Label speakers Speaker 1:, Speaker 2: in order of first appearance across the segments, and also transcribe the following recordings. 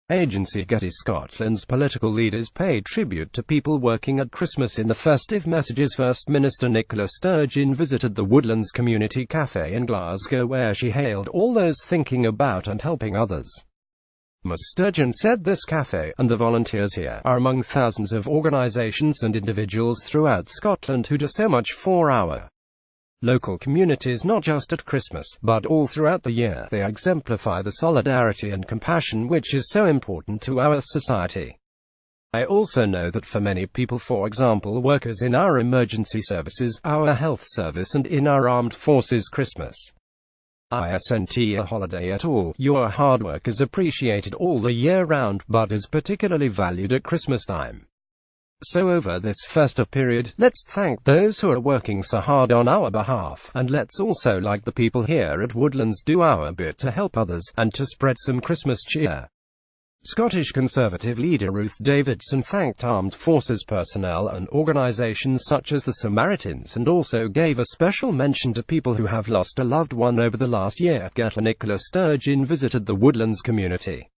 Speaker 1: AGENCYGETTYScotlands political leaders paid tribute to people working at Christmas in the festive Messages First. Minister Nicola Sturgeon visited the Woodlands Community Cafe in Glasgow, where she hailed all those thinking about and helping others. Ms. Sturgeon said this cafe, and the volunteers here, are among thousands of organisations and individuals throughout Scotland who do so much for our local communities, not just at Christmas, but all throughout the year. They exemplify the solidarity and compassion which is so important to our society. I also know that for many people, for example workers in our emergency services, our health service and in our armed forces, Christmas isn't a holiday at all. Your hard work is appreciated all the year round, but is particularly valued at Christmas time. So over this festive period, let's thank those who are working so hard on our behalf, and let's also, like the people here at Woodlands, do our bit to help others, and to spread some Christmas cheer. Scottish Conservative leader Ruth Davidson thanked armed forces personnel and organisations such as the Samaritans, and also gave a special mention to people who have lost a loved one over the last year. Nicola Sturgeon visited the Woodlands Community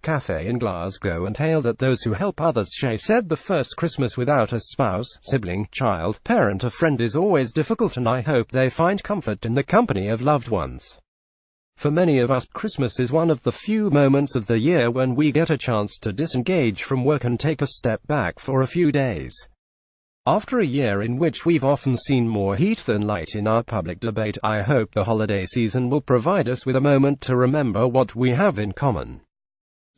Speaker 1: Cafe in Glasgow and hailed at those who help others. She said the first Christmas without a spouse, sibling, child, parent or friend is always difficult, and I hope they find comfort in the company of loved ones. For many of us, Christmas is one of the few moments of the year when we get a chance to disengage from work and take a step back for a few days. After a year in which we've often seen more heat than light in our public debate, I hope the holiday season will provide us with a moment to remember what we have in common.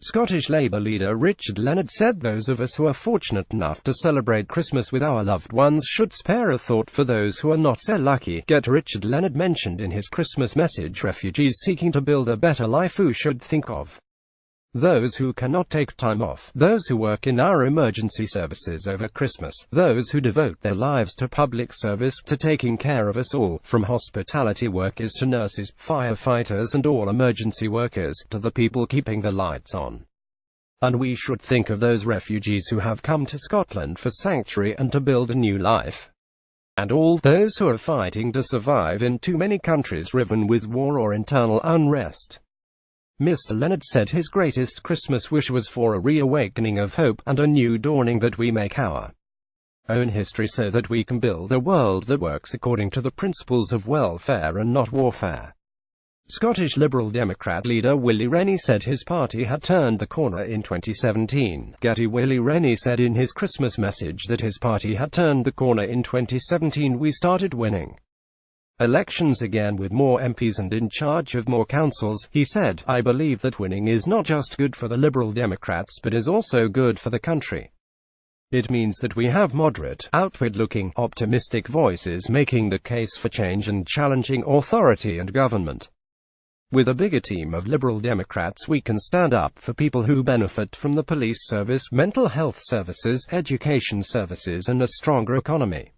Speaker 1: Scottish Labour leader Richard Leonard said those of us who are fortunate enough to celebrate Christmas with our loved ones should spare a thought for those who are not so lucky. Richard Leonard mentioned in his Christmas message refugees seeking to build a better life who should think of those who cannot take time off, those who work in our emergency services over Christmas, those who devote their lives to public service, to taking care of us all, from hospitality workers to nurses, firefighters and all emergency workers, to the people keeping the lights on. And we should think of those refugees who have come to Scotland for sanctuary and to build a new life. And all those who are fighting to survive in too many countries riven with war or internal unrest. Mr. Leonard said his greatest Christmas wish was for a reawakening of hope, and a new dawning that we make our own history so that we can build a world that works according to the principles of welfare and not warfare. Scottish Liberal Democrat leader Willie Rennie said his party had turned the corner in 2017. Willie Rennie said in his Christmas message that his party had turned the corner in 2017. We started winning elections again with more MPs and in charge of more councils. He said, I believe that winning is not just good for the Liberal Democrats but is also good for the country. It means that we have moderate, outward-looking, optimistic voices making the case for change and challenging authority and government. With a bigger team of Liberal Democrats we can stand up for people who benefit from the police service, mental health services, education services and a stronger economy.